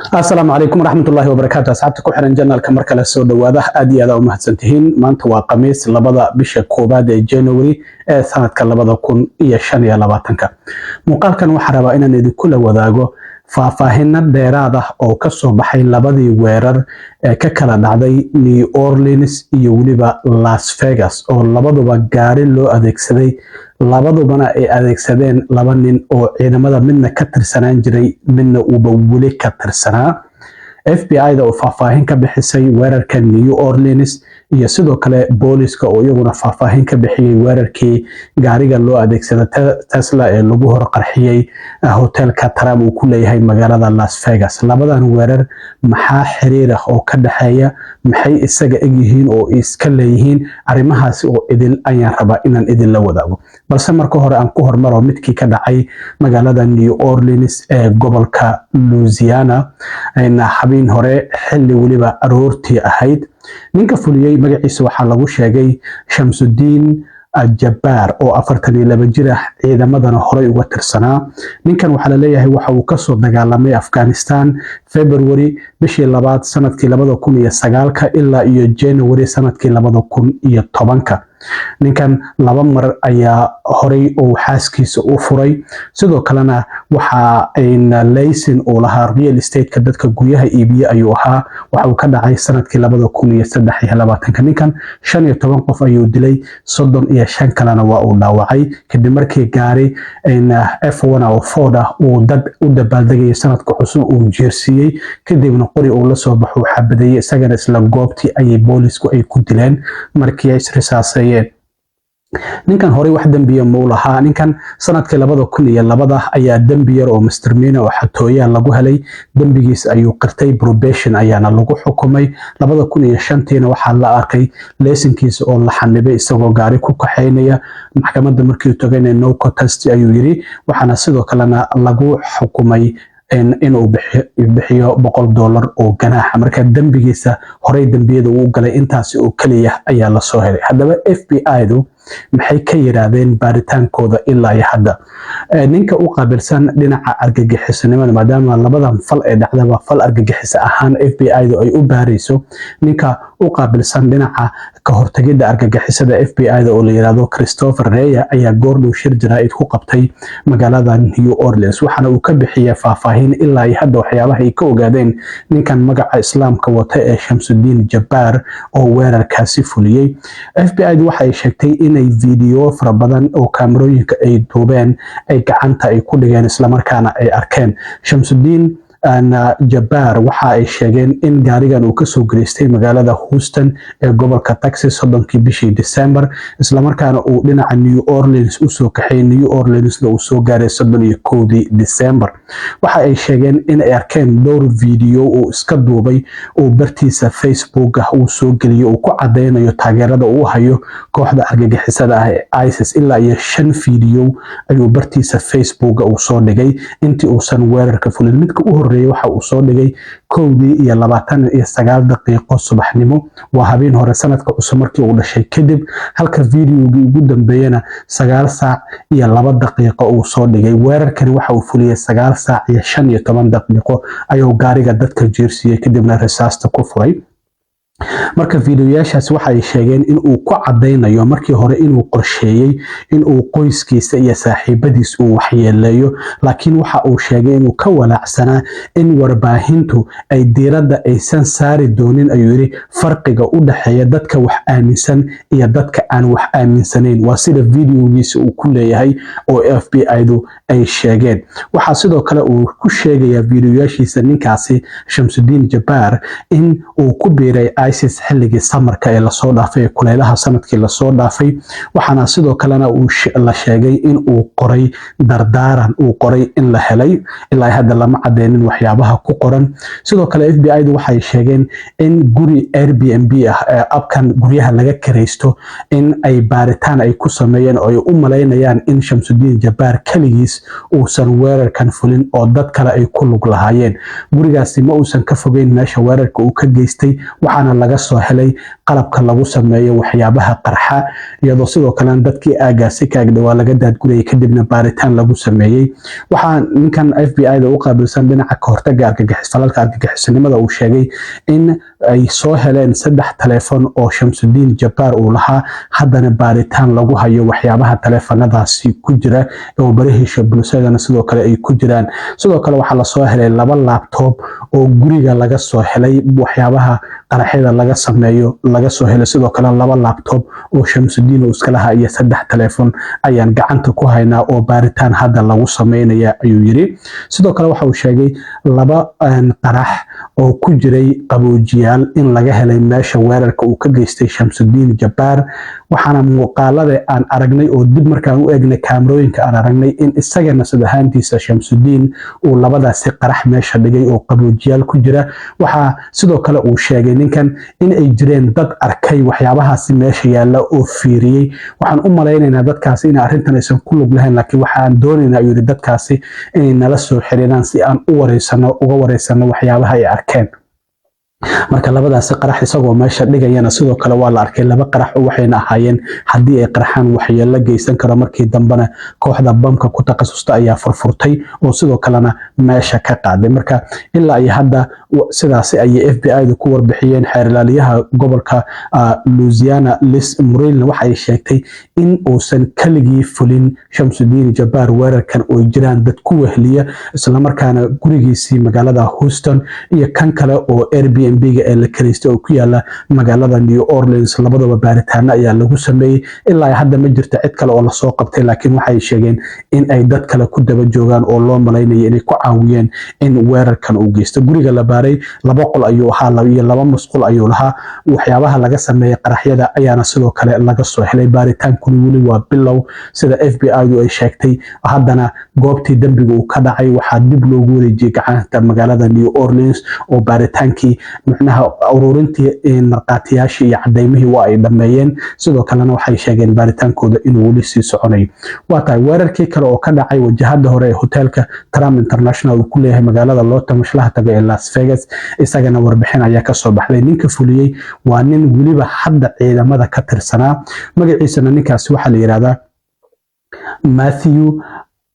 السلام عليكم ورحمة الله وبركاته. أصحابتك وحنا جنال كمر كلا سود واضح أدي هذا ومهتسنتهين ما أنت وقميص لبضة بشكوبات جانوري سنة كلبضة كون يشان يا لباتنك مقال كان وحربا إن ندي كل وذاقو faahfaahinna dheeraad ah oo ka soo baxay labadii weerar ee ka kala dhacday New Orleans iyo waliba Las Vegas oo labaduba gaari loo adeegsaday labadubana ay adeegsadeen laba nin oo ciidamada midna ka tirsanaan jiray midna uuba wali ka tirsanaa FBI-da oo faahfaahin ka bixisay weerarka New Orleans iyo sidoo kale booliska oo iyaguna faahfaahin ka bixiyay weerarkii gaariga loo adeegsaday Tesla ee lagu hor qarxiyay hotelka Trump uu ku leeyahay magaalada Las Vegas. Labadan weerar maxaa xiriir ah oo ka dhaxeeya maxay isaga yihiin oo iska leeyihiin arrimahaas oo idil ayaan rabaa inaan idin la wadaago. Balse marka hore aan ku hormaro midkii ka dhacay magaalada New Orleans ee gobolka Louisiana ayna habeen hore xilli waliba aroortii ahayd ninka fuliyay magaciisa waxaa lagu sheegay Shamsuddin Jabbar oo 42 jir ah ciidamadana horey uga tirsanaa ninkan waxaa la leeyahay waxa uu ka soo dagaalamay Afghanistan February bishii labaad sanadkii 2009 ilaa iyo January sanadkii 2010 ninkan laba mar ayaa horey oo xaaskiisa u furay sidoo kalena waxa ayna laysin oo lahaa real estate ka dadka guryaha iibiya ayuu ahaa waxa uu ka dhacay sanadkii 2023 ninkan 15 qof ayuu dilay 35 kalena waa uu dhaawacay kadib markii gaari ayna F1 oo Ford ah uu dad u dabaaldegay sanadka cusub uu jeersiyay kadibna qori uu la soo baxo xabadeeyay isagana isla goobtii ay boolisku ay ku dileen markii ay risaasay ninkan horey wax dambiya ma lahaa ninkan sanadkii 2002 ayaa dambi yar oo mistirmiina oo xatooyaan lagu helay dambigiisa ayuu qirtay probation ayaana lagu xukumay 2005 waxaa la arkay laysankiisa oo la xanibay isagoo gaari ku kaxeynaya maxkamadda markii uu tagay no contest ayuu yiri waxaana sidoo kalena lagu xukumay inuu bixiyo $100 oo ganaaxa marka dambigiisa horey dambiyada uu galay intaasi oo kaliya ayaa la soo helay haddaba FBI-du maxay ka yiraahdeen baaritaankooda ilaa iyo hadda ninka u qaabilsan dhinaca argagixisnimada maadaama labadan fal ee dhacdaba fal argagixis ahaan FBI-du ay u baarayso ninka u qaabilsan dhinaca ka hortagida argagixisada FBI-da oo la yiraahdo Christopher Wray ayaa goordhow shir jaraa'id ku qabtay magaalada New Orleans waxaana uu ka bixiyay faahfaahin ilaa iyo hadda waxyaabaha ay ka ogaadeen ninkan magaca islaamka wata ee Shamsuddin Jabbar oo weerarkaasi fuliyay FBI-du waxay sheegtay inay video fara badan oo kaamirooyinka ay duubeen ay gacanta ay ku dhigeen isla markaana ay arkeen Shamsuddin Jabbar waxa ay sheegeen in gaarigan uu ka soo gareystay magaalada Houston ee gobolka Texas 7kii bishii December isla markaana uu dhinaca New Orleans u soo kaxay New Orleans uu soo gaaray 31 December waxa ay sheegeen in ay arkeen dhowr video oo iska duubay oo bartiisa Facebook ah uu soo geliyay oo ku cadeynayo taageerada uu hayo kooxda argagixisada ah ee ISIS ilaa iyo 5 video ayuu bartiisa Facebook uu soo dhigay intii uusan weerarka fulin midka u waxa uu soo dhigay 1:29 daqiiqo subaxnimo waa habeen hore sanadka cusub markii uu dhashay kadib halka videogii ugu dambeeyana 9 saac iyo 2 daqiiqo uu soo dhigay weerarkani waxa uu fuliyay 9 saac iyo 15 daqiiqo ayuu gaariga dadka jeersiyay kadibna risaasta ku furay marka videoyaashaas waxa ay sheegeen in uu ku cadeynayo markii hore inuu qorsheeyay in uu qoyskiisa iyo saaxiibadiis uu waxyeeleeyo laakiin waxa uu sheegay inuu ka walaacsanaa in warbaahintu ay diiradda aysan saari doonin ayuu yiri farqiga u dhaxeeya dadka wax aaminsan iyo dadka aan wax aaminsanayn waa sida videogiisa uu ku leeyahay oo FBI-du ay sheegeen waxa sidoo kale uu ku sheegayaa videoyaashiisa ninkaasi Shamsuddin Jabbar in uu ku biiray ISIS xilligii samarka ee la soo dhaafay kuleelaha sanadkii la soo dhaafay waxaana sidoo kalena uu la sheegay in uu qoray dardaaran uu qoray in la helay ilaa hadda lama cadeynin waxyaabaha ku qoran sidoo kale FBI-du waxay sheegeen in guri Airbnb ah ee abkan guryaha laga kireysto in ay baaritaan ay ku sameeyeen oo ay u maleynayaan in Shamsuddin Jabbar kaligiis uusan weerarkan fulin oo dad kale ay ku lug lahaayeen gurigaasi ma uusan ka fogeyn meesha weerarka uu ka geystay waxaana laga soo helay qalabka lagu sameeyo waxyaabaha qarxa iyadoo sidoo kale dadkii aagaasi ka agdhawaa laga daadgurayay kadibna baaritaan lagu sameeyey. waxaa ninkan FBI-da u qaabilsan dhinaca ka hortagga falalka argagixisanimada uu sheegay in ay soo heleen 3 taleefon oo Shamsuddin Jabbar uu lahaa, haddana baaritaan lagu hayo waxyaabaha taleefanadaasi ku jira oo barahiisa bulshadana sidoo kale ay ku jiraan. sidoo kale waxaa la soo helay 2 laptop oo guriga laga soo helay waxyaabaha qaraxyada laga sameeyo laga soo helay. sidoo kale 2 laptop oo Shamsuddin uu iska lahaa iyo 3 taleefon ayaan gacanta ku haynaa oo baaritaan hadda lagu sameynaya ayuu yiri. sidoo kale waxa uu sheegay 2 qarax oo ku jiray qaboojiyaal in laga helay meesha weerarka uu ka geystay Shamsuddin Jabbar. waxaana muuqaalada aan aragnay oo dib markaan u eegnay kaamirooyinka aan aragnay in isagana sadahaantiisa Shamsuddin uu 2daasi qarax meesha dhigay oo qaboojiyaal ku jira. waxaa sidoo kale uu sheegay ninkan in ay jireen dad arkay waxyaabahaasi meesha yaala oo fiiriyay. waxaan u malaynaynaa dadkaasi in arrintan aysan ku lug lahayn, laakiin waxaan doonaynaa ayuu yiri dadkaasi inay nala soo xiriiraan si aan uga wareysano waxyaabaha ay arkeen. marka 2daasi qarax isagoo meesha dhigayana sidoo kale waa la arkay 2 qarax oo waxayna ahaayeen haddii ay qarxaan waxyeello geysan karo. markii dambena kooxda bamka ku takhasusta ayaa furfurtay oo sidoo kalena meesha ka qaaday. marka ilaa ay hadda sidaasi ayay FBI-du ku warbixiyeen. xeerlaaliyaha gobolka Louisiana Liz Muriel waxa ay sheegtay in uusan kaligii fulin Shamsuddin Jabbar weerarkan oo jiraan dad ku wehliya isla markaana gurigiisii magaalada Houston iyo kan kale oo Airbnb-ga ee la kaleystay oo ku yaala magaalada New Orleans labadaba baaritaano ayaa lagu sameeyay. ilaa hadda ma jirto cid kale oo la soo qabtay, laakiin waxay sheegeen in ay dad kale ku daba joogaan oo loo malaynayo inay ku caawiyeen in weerarkan uu geysto. guriga la baaray 2 qol ayuu ahaa iyo 2 musqul ayuu lahaa. waxyaabaha laga sameeyay qaraxyada ayaana sidoo kale laga soo helay. baaritaankuna weli waa bilow sida FBI-du ay sheegtay. haddana goobtii dambiga uu ka dhacay waxaa dib loogu wareejiyay gacanta magaalada New Orleans oo baaritaankii macnaha ururintii marqaatiyaashii iyo cadeymihii waa ay dhameeyeen. sidoo kalena waxay sheegeen baaritaankooda inuu weli sii soconayo. waa tahay weerarkii kale oo ka dhacay wajahada hore ee hoteelka Trump International uu ku leeyahay magaalada loo tamashlaha tago ee Las Vegas, isagana warbixin ayaa ka soo baxday. ninka fuliyay waa nin weliba hadda ciidamada ka tirsanaa. magaciisana ninkaasi waxaa la yiraahdaa Matthew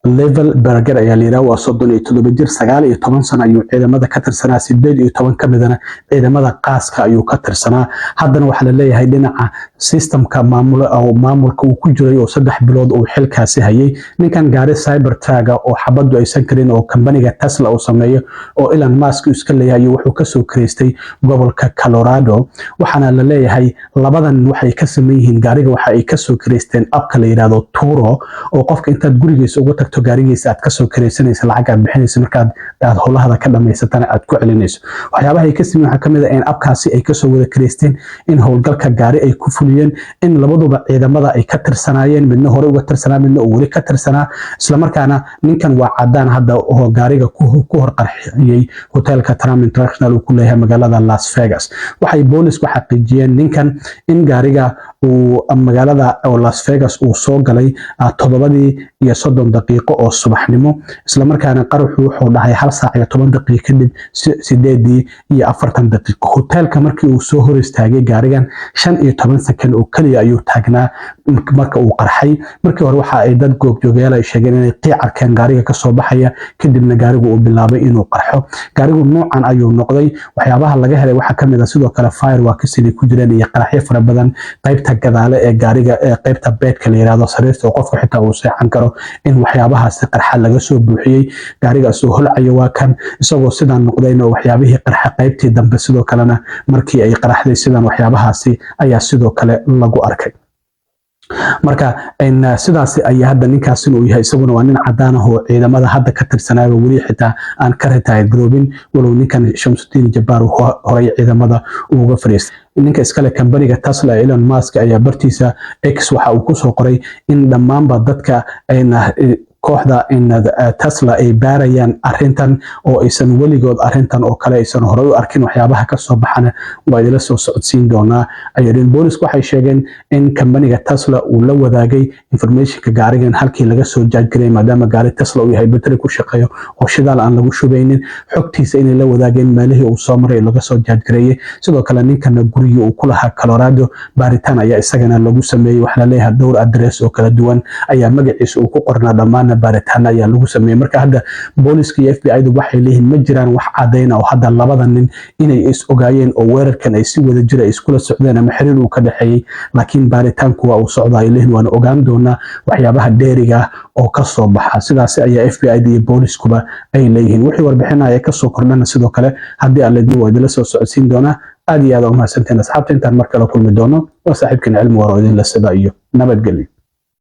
Levelberger ayaa la yiraahdaa. waa 37 jir, 19 sano ayuu ciidamada ka tirsanaa, 18 ka midana ciidamada qaaska ayuu ka tirsanaa. haddana waxaa la leeyahay dhinaca systemka maamulka uu ku jiray oo 3 bilood uu xilkaasi hayay. ninkan gaari Cybertruck oo xabadu aysan karin oo kambaniga Tesla uu sameeyo oo Elon Musk iska leeyahay wuxuu ka soo kireystay gobolka Colorado. waxaana la leeyahay 2dan waxay ka sameeyeen gaariga waxa ay ka soo kireysteen abka la yiraahdo Turo oo qofka intaad gurigiisa ugu tagto gaarigiisa aad ka soo kireysanaysa lacag aad bixinaysa markaad howlahada ka dhamaysatana aad ku celinayso. waxyaabaha ay ka sameeyeen waxa kamid ah in abkaasi ay ka soo wada kireysteen, in howlgalka gaari ay ku fuliyeen, in labaduba ciidamada ay ka tirsanaayeen, midna hore uga tirsanaa midna uu weli ka tirsanaa. isla markaana ninkan waa cadaan hadda oo gaariga ku hor qarxiyay hoteelka Trump International uu ku leeyahay magaalada Las Vegas. waxay boolisku xaqiijiyeen ninkan in gaariga uu magaalada Las Vegas uu soo galay 7:30 daqiiqo oo subaxnimo. isla markaana qaraxu wuxuu dhahay 1 saac iyo 10 daqiiqo kadib 8:40 daqiiqo. hoteelka markii uu soo hor istaagay gaarigan 15 second oo kaliya ayuu taagnaa marka uu qarxay. markii hore waxa ay dad goobjoogayaal ay sheegeen inay qiic arkeen gaariga ka soo baxaya, kadibna gaarigu uu bilaabay inuu qarxo. gaarigu noocan ayuu noqday. waxyaabaha laga helay waxa kamid ah sidoo kale fireworks inay ku jireen iyo qaraxyo fara badan qaybta gadaale ee gaariga ee qaybta beedka la yiraahdo sariirta oo qofka xitaa uu seexan karo in waxyaabahaasi qarxa laga soo buuxiyay. gaariga soo holcayo waa kan isagoo sidaan noqdayna waxyaabihii qarxa qaybtii dambe sidoo kalena markii ay qaraxday sidaan waxyaabahaasi ayaa sidoo kale lagu arkay. marka sidaas ay hadda ninkaas inuu yahay isaguna waa nin cadaan ah oo ciidamada hadda ka tirsanaayo weli xitaa aan ka ritaay groobin walow ninkan Shamsuddin Jabbar horay ciidamada uga fariistay. ninka iskale kambaniga Tesla Elon Musk ayaa bartiisa X waxa uu ku soo qoray in dhammaanba dadka ayna kooxda in Tesla ay baarayaan arrintan oo aysan weligood arrintan oo kale aysan horey u arkin waxyaabaha ka soo baxana waa idila soo socodsiin doonaa ayadin boolisku waxay sheegeen in kambaniga Tesla uu la wadaagay informationka gaarigan halkii laga soo jaajgaray maadaama gaari Tesla uu yahay battery ku shaqeeyo oo shidaal aan lagu shubaynin xogtiisa inay la wadaageen meelihii uu soo maray laga soo jaajgareeyay sidoo kale ninkana gurigii uu ku lahaa Colorado baaritaan ayaa isagana lagu sameeyay wax la leeyahay dhowr address oo kala duwan ayaa magaciisa uu ku qornaa dhammaan baaritaan ayaa lagu sameeyay marka hadda booliska iyo FBI-du waxay leeyihiin ma jiraan wax cadeyn oo hadda labada nin inay is ogaayeen oo weerarkan ay si wada jir ay iskula socdeen ama xiriir uu ka dhaxeeyay laakiin baaritaanku waa uu socdaa ay leeyihiin waan ogaan doonaa waxyaabaha dheeriga oo ka soo baxa sidaas ayaa FBI-da iyo booliskuba ay leeyihiin wixii warbixinaya ka soo kordhana sidoo kale haddii aan leedin waa idila soo socodsiin doonaa aad iyo aad u mahadsantiin asxaabta intaan mar kale kulmi doono waa saaxiibkan cilmi waro idin la sida iyo nabadgelyo